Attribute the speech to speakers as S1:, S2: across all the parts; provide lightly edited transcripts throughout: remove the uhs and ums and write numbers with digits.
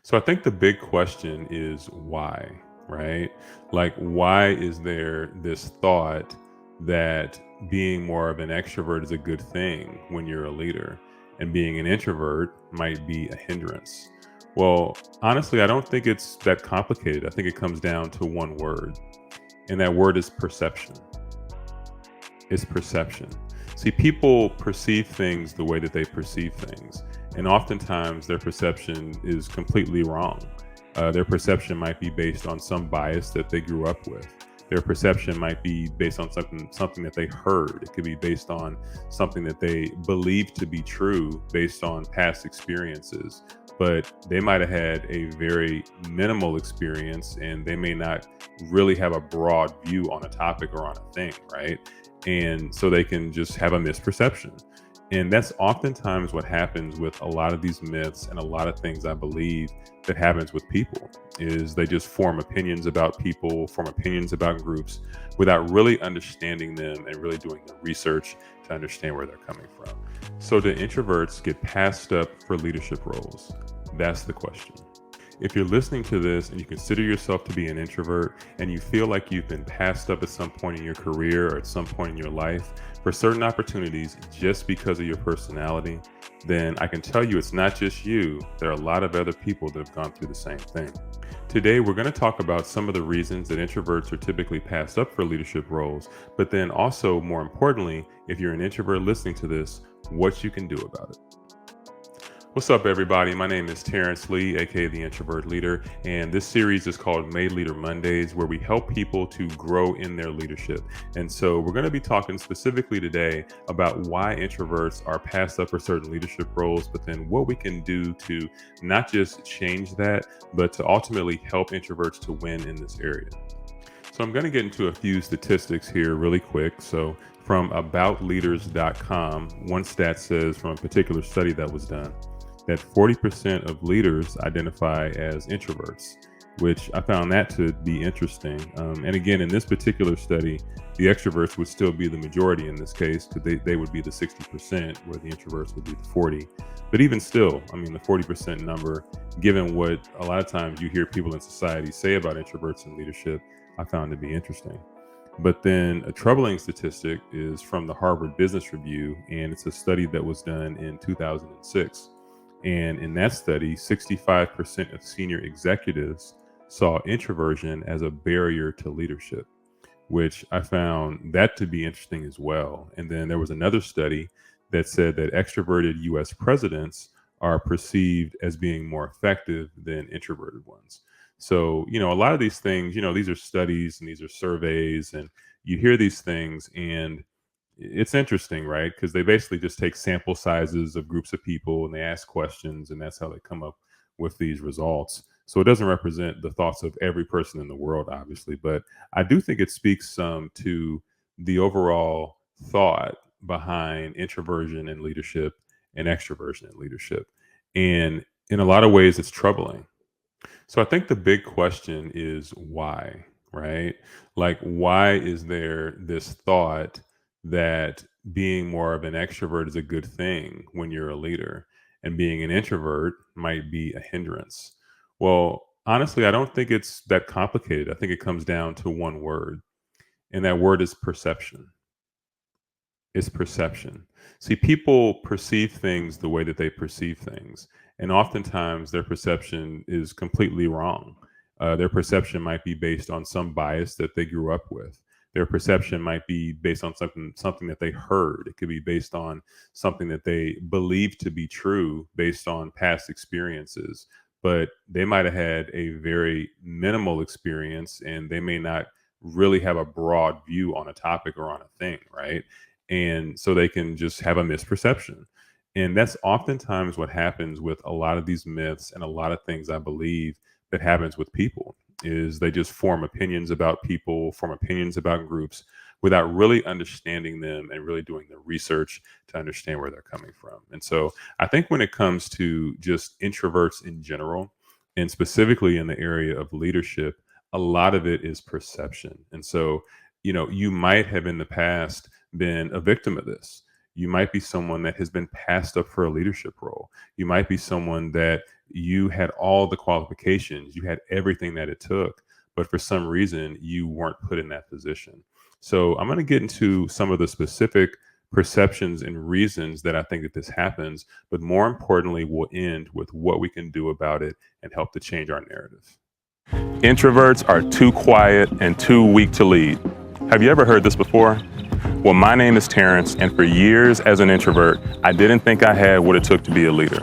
S1: So I think the big question is why, right? Like, why is there this thought that being more of an extrovert is a good thing when you're a leader and being an introvert might be a hindrance? Well, honestly, I don't think it's that complicated. I think it comes down to one word, and that word is perception. It's perception. See, people perceive things the way that they perceive things, and oftentimes their perception is completely wrong. Their perception might be based on some bias that they grew up with. Their perception might be based on something that they heard. It could be based on something that they believe to be true based on past experiences. But they might have had a very minimal experience and they may not really have a broad view on a topic or on a thing, right? And so they can just have a misperception. And that's oftentimes what happens with a lot of these myths and a lot of things I believe that happens with people is they just form opinions about people, form opinions about groups without really understanding them and really doing the research to understand where they're coming from. So do introverts get passed up for leadership roles? That's the question. If you're listening to this and you consider yourself to be an introvert and you feel like you've been passed up at some point in your career or at some point in your life for certain opportunities just because of your personality, then I can tell you it's not just you. There are a lot of other people that have gone through the same thing. Today, we're going to talk about some of the reasons that introverts are typically passed up for leadership roles, but then also, more importantly, if you're an introvert listening to this, what you can do about it. What's up, everybody? My name is Terrence Lee, aka the Introvert Leader, and this series is called Made Leader Mondays, where we help people to grow in their leadership. And so, we're going to be talking specifically today about why introverts are passed up for certain leadership roles, but then what we can do to not just change that, but to ultimately help introverts to win in this area. So, I'm going to get into a few statistics here really quick. So, from aboutleaders.com, one stat says from a particular study that was done that 40% of leaders identify as introverts, which I found that to be interesting. And again, in this particular study, the extroverts would still be the majority in this case, because they would be the 60%, where the introverts would be the 40. But even still, I mean, the 40% number, given what a lot of times you hear people in society say about introverts in leadership, I found to be interesting. But then a troubling statistic is from the Harvard Business Review, and it's a study that was done in 2006. And in that study, 65% of senior executives saw introversion as a barrier to leadership, which I found that to be interesting as well. And then there was another study that said that extroverted US presidents are perceived as being more effective than introverted ones. So, a lot of these things, these are studies and these are surveys, and you hear these things and it's interesting, right? Because they basically just take sample sizes of groups of people and they ask questions, and that's how they come up with these results. So it doesn't represent the thoughts of every person in the world, obviously, but I do think it speaks some to the overall thought behind introversion in leadership and extroversion in leadership. And in a lot of ways, it's troubling. So I think the big question is why, right? Like, why is there this thought that being more of an extrovert is a good thing when you're a leader and being an introvert might be a hindrance? Well, honestly, I don't think it's that complicated. I think it comes down to one word, and that word is perception. It's perception. See, people perceive things the way that they perceive things, and oftentimes their perception is completely wrong. Their perception might be based on some bias that they grew up with. Their perception might be based on something that they heard. It could be based on something that they believe to be true based on past experiences. But they might have had a very minimal experience, and they may not really have a broad view on a topic or on a thing, right? And so they can just have a misperception. And that's oftentimes what happens with a lot of these myths and a lot of things I believe that happens with people is they just form opinions about people, form opinions about groups without really understanding them and really doing the research to understand where they're coming from. And so I think when it comes to just introverts in general, and specifically in the area of leadership, a lot of it is perception. And so, you might have in the past been a victim of this. You might be someone that has been passed up for a leadership role. You might be someone that you had all the qualifications, you had everything that it took, but for some reason you weren't put in that position. So I'm going to get into some of the specific perceptions and reasons that I think that this happens, but more importantly, we'll end with what we can do about it and help to change our narrative. Introverts are too quiet and too weak to lead. Have you ever heard this before? Well, my name is Terrence, and for years as an introvert, I didn't think I had what it took to be a leader.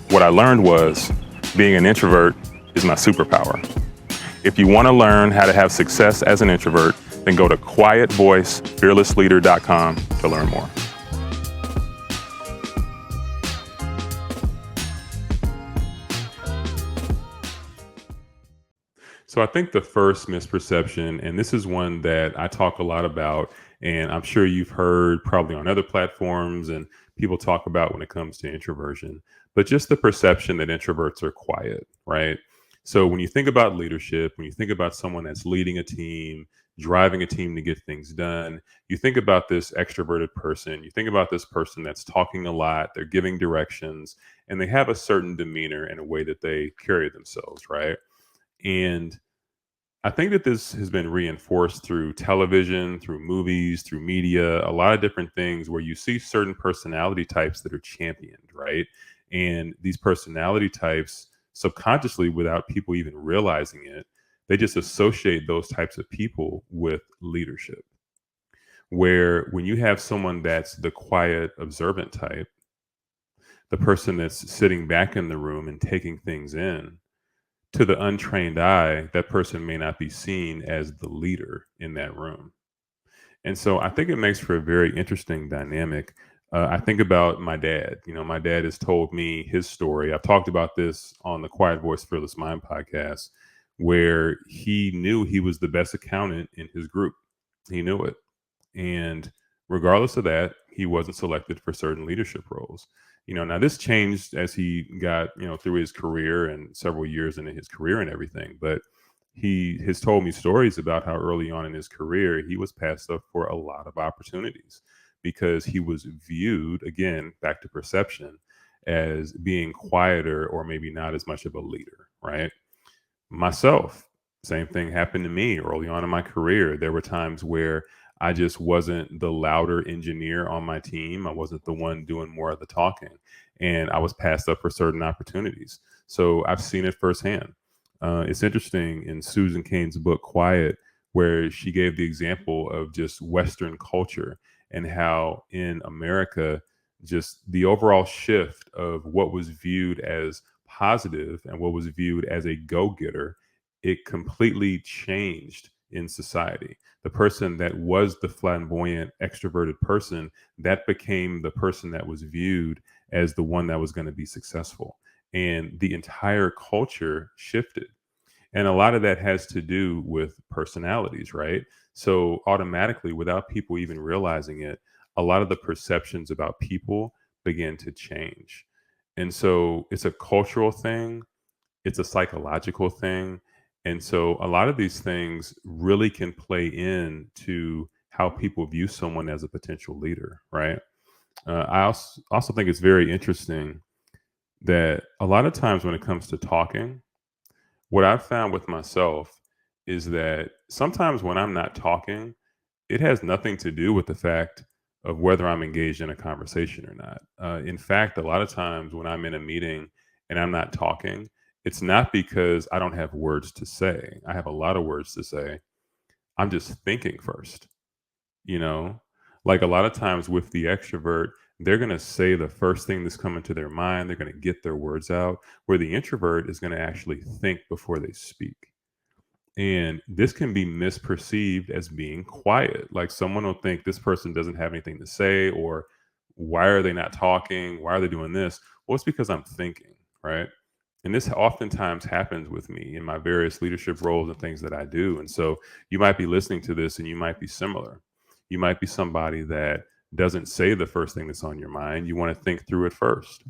S1: What I learned was being an introvert is my superpower. If you want to learn how to have success as an introvert, then go to quietvoicefearlessleader.com to learn more. So I think the first misperception, and this is one that I talk a lot about, and I'm sure you've heard probably on other platforms and people talk about when it comes to introversion, but just the perception that introverts are quiet, right? So when you think about leadership, when you think about someone that's leading a team, driving a team to get things done, you think about this extroverted person, you think about this person that's talking a lot, they're giving directions, and they have a certain demeanor and a way that they carry themselves, right? And I think that this has been reinforced through television, through movies, through media, a lot of different things where you see certain personality types that are championed, right? And these personality types, subconsciously, without people even realizing it, they just associate those types of people with leadership. Where when you have someone that's the quiet, observant type, the person that's sitting back in the room and taking things in, to the untrained eye, that person may not be seen as the leader in that room. And so I think it makes for a very interesting dynamic. I think about my dad. You know, my dad has told me his story. I've talked about this on the Quiet Voice, Fearless Mind podcast, where he knew he was the best accountant in his group. He knew it. And regardless of that, he wasn't selected for certain leadership roles. You know, now this changed as he got, through his career and several years into his career and everything. But he has told me stories about how early on in his career, he was passed up for a lot of opportunities because he was viewed, again, back to perception, as being quieter or maybe not as much of a leader, right? Myself, same thing happened to me early on in my career. There were times where I just wasn't the louder engineer on my team. I wasn't the one doing more of the talking, and I was passed up for certain opportunities. So I've seen it firsthand. It's interesting in Susan Cain's book, Quiet, where she gave the example of just Western culture and how in America, just the overall shift of what was viewed as positive and what was viewed as a go-getter, it completely changed in society. The person that was the flamboyant extroverted person, that became the person that was viewed as the one that was going to be successful, and the entire culture shifted. And a lot of that has to do with personalities, right? So automatically, without people even realizing it, a lot of the perceptions about people begin to change. And so it's a cultural thing, it's a psychological thing. And so a lot of these things really can play into how people view someone as a potential leader, right? I also think it's very interesting that a lot of times when it comes to talking, what I've found with myself is that sometimes when I'm not talking, it has nothing to do with the fact of whether I'm engaged in a conversation or not. In fact, a lot of times when I'm in a meeting and I'm not talking, it's not because I don't have words to say. I have a lot of words to say. I'm just thinking first, you know? Like a lot of times with the extrovert, they're going to say the first thing that's coming to their mind. They're going to get their words out, where the introvert is going to actually think before they speak. And this can be misperceived as being quiet. Like someone will think this person doesn't have anything to say, or why are they not talking? Why are they doing this? Well, it's because I'm thinking, right? And this oftentimes happens with me in my various leadership roles and things that I do. And so you might be listening to this and you might be similar. You might be somebody that doesn't say the first thing that's on your mind. You want to think through it first.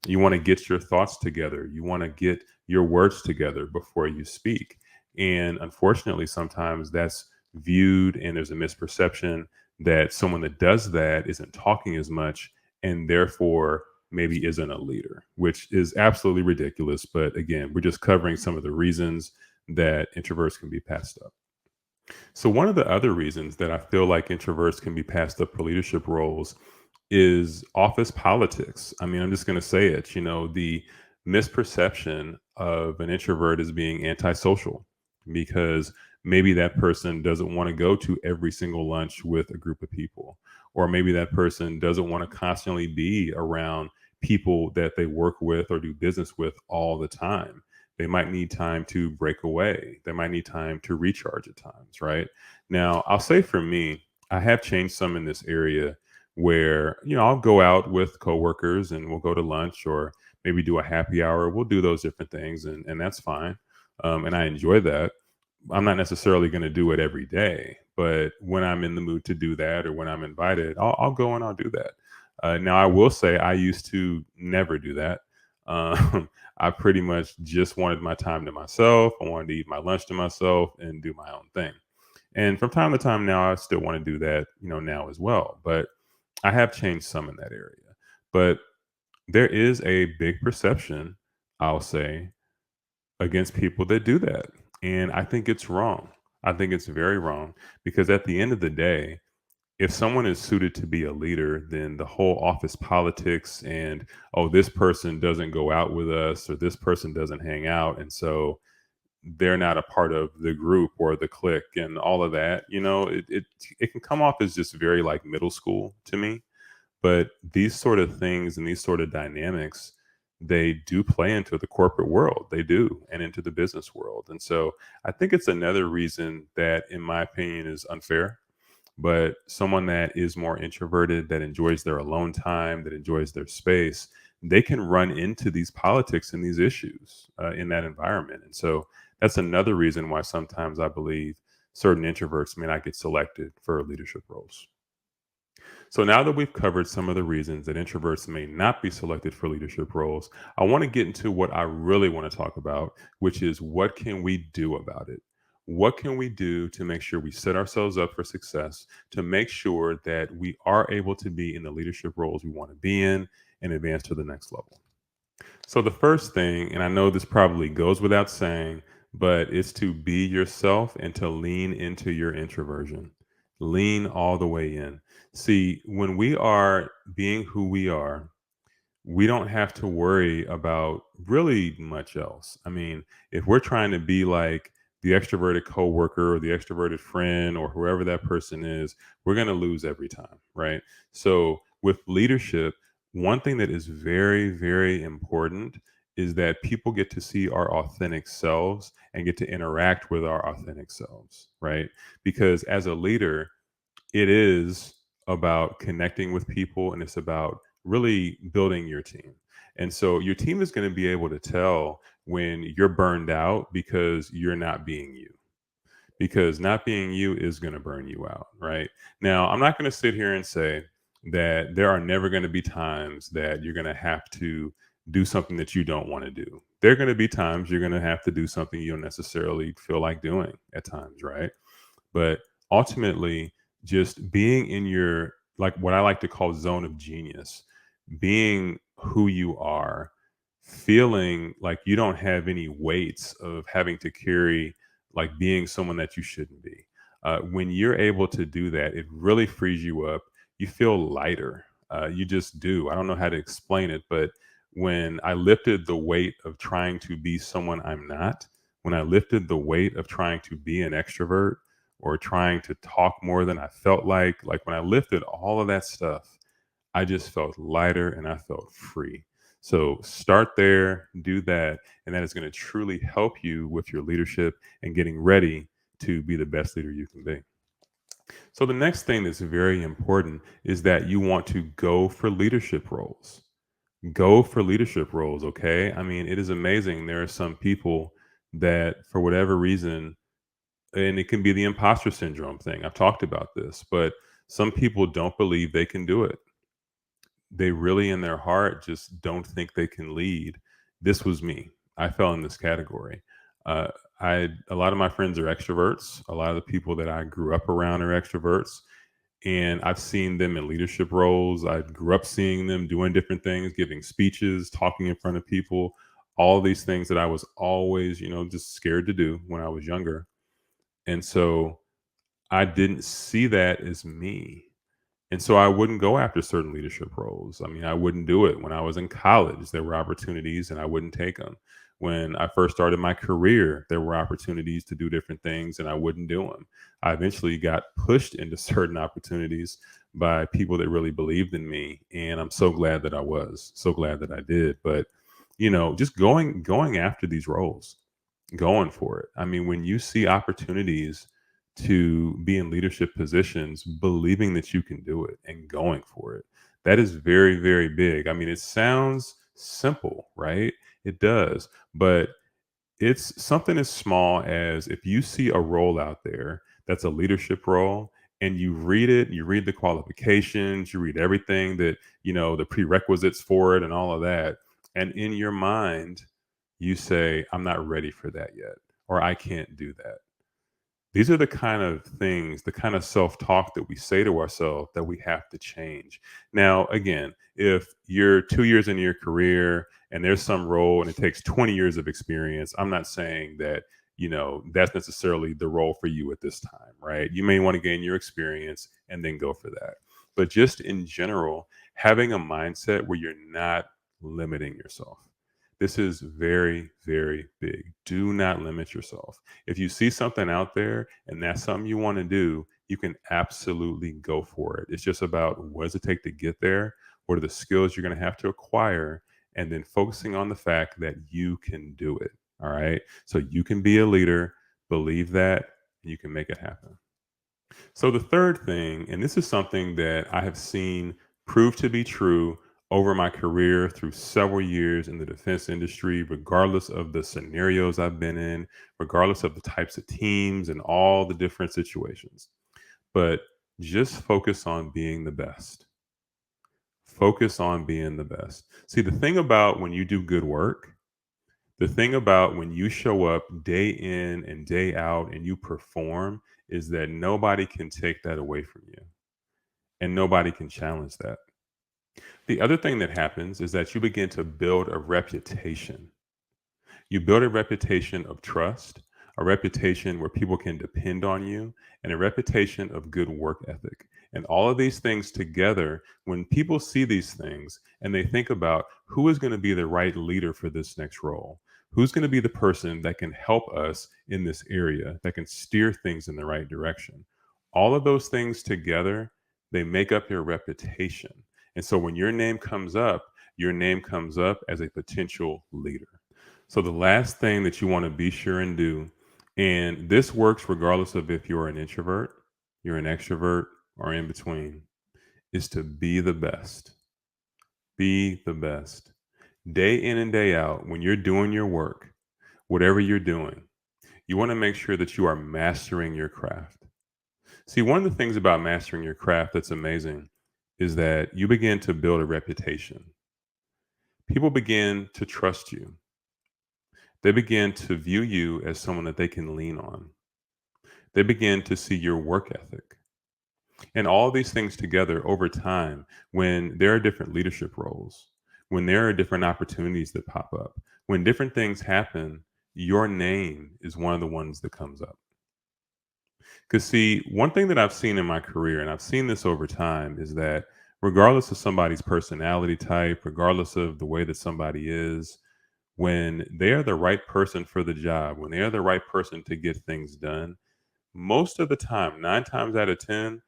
S1: You want to get your thoughts together. You want to get your words together before you speak. And unfortunately, sometimes that's viewed and there's a misperception that someone that does that isn't talking as much and therefore maybe isn't a leader, which is absolutely ridiculous. But again, we're just covering some of the reasons that introverts can be passed up. So, one of the other reasons that I feel like introverts can be passed up for leadership roles is office politics. I mean, I'm just going to say it, the misperception of an introvert as being antisocial because maybe that person doesn't want to go to every single lunch with a group of people, or maybe that person doesn't want to constantly be around people that they work with or do business with all the time. They might need time to break away. They might need time to recharge at times, right? Now, I'll say for me, I have changed some in this area where, I'll go out with coworkers and we'll go to lunch or maybe do a happy hour. We'll do those different things and that's fine. And I enjoy that. I'm not necessarily going to do it every day, but when I'm in the mood to do that or when I'm invited, I'll go and I'll do that. Now, I will say I used to never do that. I pretty much just wanted my time to myself. I wanted to eat my lunch to myself and do my own thing. And from time to time now, I still want to do that, now as well. But I have changed some in that area. But there is a big perception, I'll say, against people that do that. And I think it's wrong. I think it's very wrong because at the end of the day, if someone is suited to be a leader, then the whole office politics and, oh, this person doesn't go out with us or this person doesn't hang out. And so they're not a part of the group or the clique and all of that, it can come off as just very like middle school to me. But these sort of things and these sort of dynamics, they do play into the corporate world. They do, and into the business world. And so I think it's another reason that, in my opinion, is unfair. But someone that is more introverted, that enjoys their alone time, that enjoys their space, they can run into these politics and these issues in that environment. And so that's another reason why sometimes I believe certain introverts may not get selected for leadership roles. So now that we've covered some of the reasons that introverts may not be selected for leadership roles, I want to get into what I really want to talk about, which is what can we do about it? What can we do to make sure we set ourselves up for success, to make sure that we are able to be in the leadership roles we want to be in and advance to the next level? So the first thing, and I know this probably goes without saying, but it's to be yourself and to lean into your introversion. Lean all the way in. See, when we are being who we don't have to worry about really much else. I mean, if we're trying to be like the extroverted coworker or the extroverted friend or whoever that person is, we're going to lose every time, right? So, with leadership, one thing that is very, very important is that people get to see our authentic selves and get to interact with our authentic selves, right? Because as a leader, it is about connecting with people and it's about really building your team. And so your team is going to be able to tell when you're burned out because you're not being you, because not being you is going to burn you out, right? Now, I'm not going to sit here and say that there are never going to be times that you're going to have to do something that you don't want to do. There are going to be times you're going to have to do something you don't necessarily feel like doing at times, right? But ultimately, just being in your, like what I like to call zone of genius, being who you are, feeling like you don't have any weights of having to carry, like being someone that you shouldn't be. When you're able to do that, it really frees you up. You feel lighter. You just do. I don't know how to explain it, but when I lifted the weight of trying to be someone I'm not, when I lifted the weight of trying to be an extrovert, or trying to talk more than I felt like when I lifted all of that stuff, I just felt lighter and I felt free. So start there, do that, and that is going to truly help you with your leadership and getting ready to be the best leader you can be. So the next thing that's very important is that you want to go for leadership roles. Go for leadership roles, okay? I mean, it is amazing. There are some people that, for whatever reason, and it can be the imposter syndrome thing. I've talked about this, but some people don't believe they can do it. They really, in their heart, just don't think they can lead. This was me. I fell in this category. Uh, a lot of my friends are extroverts. A lot of the people that I grew up around are extroverts, and I've seen them in leadership roles. I grew up seeing them doing different things, giving speeches, talking in front of people, all these things that I was always, just scared to do when I was younger. And so I didn't see that as me. And so I wouldn't go after certain leadership roles. I mean, I wouldn't do it. When I was in college, there were opportunities and I wouldn't take them. When I first started my career, there were opportunities to do different things and I wouldn't do them. I eventually got pushed into certain opportunities by people that really believed in me. And I'm so glad that I was, so glad that I did. But, just going after these roles, going for it. I mean, when you see opportunities to be in leadership positions, believing that you can do it and going for it, that is very, very big. I mean, it sounds simple, right? It does. But it's something as small as if you see a role out there that's a leadership role and you read it, you read the qualifications, you read everything that, the prerequisites for it and all of that. And in your mind, you say, I'm not ready for that yet, or I can't do that. These are the kind of things, the kind of self-talk that we say to ourselves that we have to change. Now, again, if you're 2 years into your career and there's some role and it takes 20 years of experience, I'm not saying that, that's necessarily the role for you at this time, right? You may want to gain your experience and then go for that. But just in general, having a mindset where you're not limiting yourself. This is very, very big. Do not limit yourself. If you see something out there and that's something you want to do, you can absolutely go for it. It's just about what does it take to get there? What are the skills you're going to have to acquire? And then focusing on the fact that you can do it. All right. So you can be a leader, believe that, and you can make it happen. So the third thing, and this is something that I have seen prove to be true over my career through several years in the defense industry, regardless of the scenarios I've been in, regardless of the types of teams and all the different situations. But just focus on being the best. Focus on being the best. See, the thing about when you do good work, the thing about when you show up day in and day out and you perform is that nobody can take that away from you and nobody can challenge that. The other thing that happens is that you begin to build a reputation. You build a reputation of trust, a reputation where people can depend on you, and a reputation of good work ethic. And all of these things together, when people see these things and they think about who is going to be the right leader for this next role, who's going to be the person that can help us in this area, that can steer things in the right direction. All of those things together, they make up your reputation. And so when your name comes up as a potential leader. So the last thing that you want to be sure and do, and this works regardless of if you're an introvert, you're an extrovert, or in between, is to be the best. Be the best. Day in and day out, when you're doing your work, whatever you're doing, you want to make sure that you are mastering your craft. See, one of the things about mastering your craft that's amazing is that you begin to build a reputation. People begin to trust you. They begin to view you as someone that they can lean on. They begin to see your work ethic. And all these things together over time, when there are different leadership roles, when there are different opportunities that pop up, when different things happen, your name is one of the ones that comes up. Because, see, one thing that I've seen in my career, and I've seen this over time, is that regardless of somebody's personality type, regardless of the way that somebody is, when they are the right person for the job, when they are the right person to get things done, most of the time, 9 times out of 10,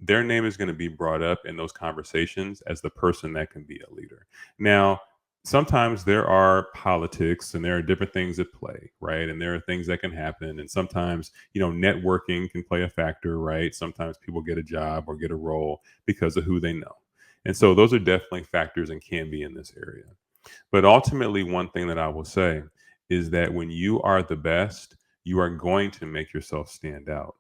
S1: their name is going to be brought up in those conversations as the person that can be a leader. Now, sometimes there are politics and there are different things at play, right? And there are things that can happen. And sometimes, networking can play a factor, right? Sometimes people get a job or get a role because of who they know. And so those are definitely factors and can be in this area. But ultimately, one thing that I will say is that when you are the best, you are going to make yourself stand out.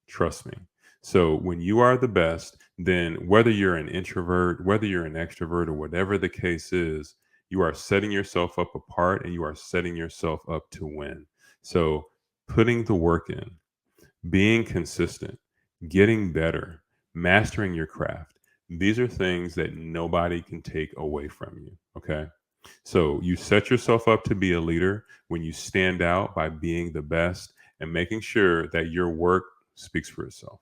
S1: Trust me. So when you are the best, then whether you're an introvert, whether you're an extrovert, or whatever the case is, you are setting yourself up apart and you are setting yourself up to win. So putting the work in, being consistent, getting better, mastering your craft. These are things that nobody can take away from you. Okay. So you set yourself up to be a leader when you stand out by being the best and making sure that your work speaks for itself.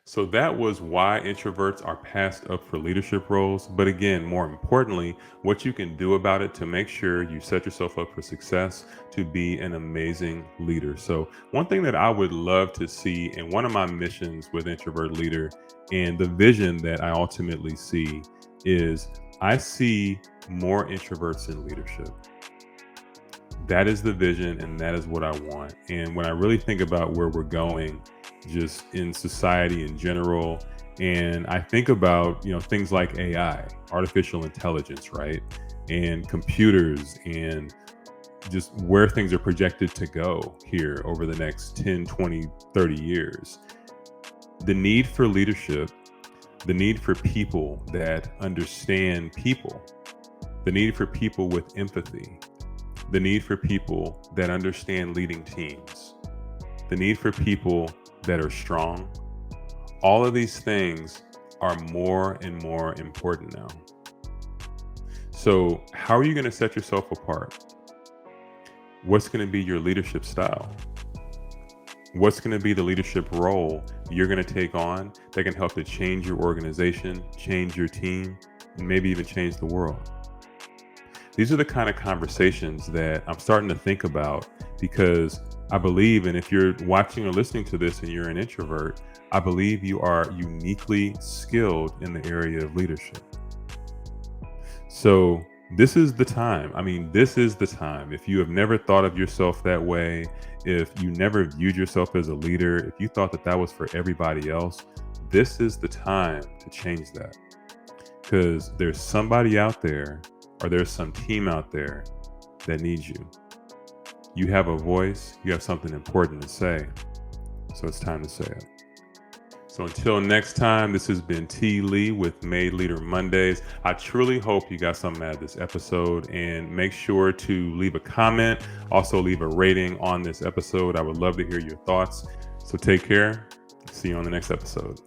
S1: So that was why introverts are passed up for leadership roles. But again, more importantly, what you can do about it to make sure you set yourself up for success to be an amazing leader. So, one thing that I would love to see in one of my missions with Introvert Leader and the vision that I ultimately see is I see more introverts in leadership. That is the vision and that is what I want. And when I really think about where we're going, just in society in general, and I think about, things like AI, artificial intelligence, right? And computers and just where things are projected to go here over the next 10, 20, 30 years. The need for leadership, the need for people that understand people, the need for people with empathy, the need for people that understand leading teams, the need for people that are strong. All of these things are more and more important now. So, how are you going to set yourself apart? What's going to be your leadership style? What's going to be the leadership role you're going to take on that can help to change your organization, change your team, and maybe even change the world? These are the kind of conversations that I'm starting to think about because I believe, and if you're watching or listening to this and you're an introvert, I believe you are uniquely skilled in the area of leadership. So this is the time. I mean, this is the time. If you have never thought of yourself that way, if you never viewed yourself as a leader, if you thought that that was for everybody else, this is the time to change that. Because there's somebody out there or there's some team out there that needs you. You have a voice, you have something important to say. So it's time to say it. So until next time, this has been T. Lee with Made Leader Mondays. I truly hope you got something out of this episode, and make sure to leave a comment. Also leave a rating on this episode. I would love to hear your thoughts. So take care. See you on the next episode.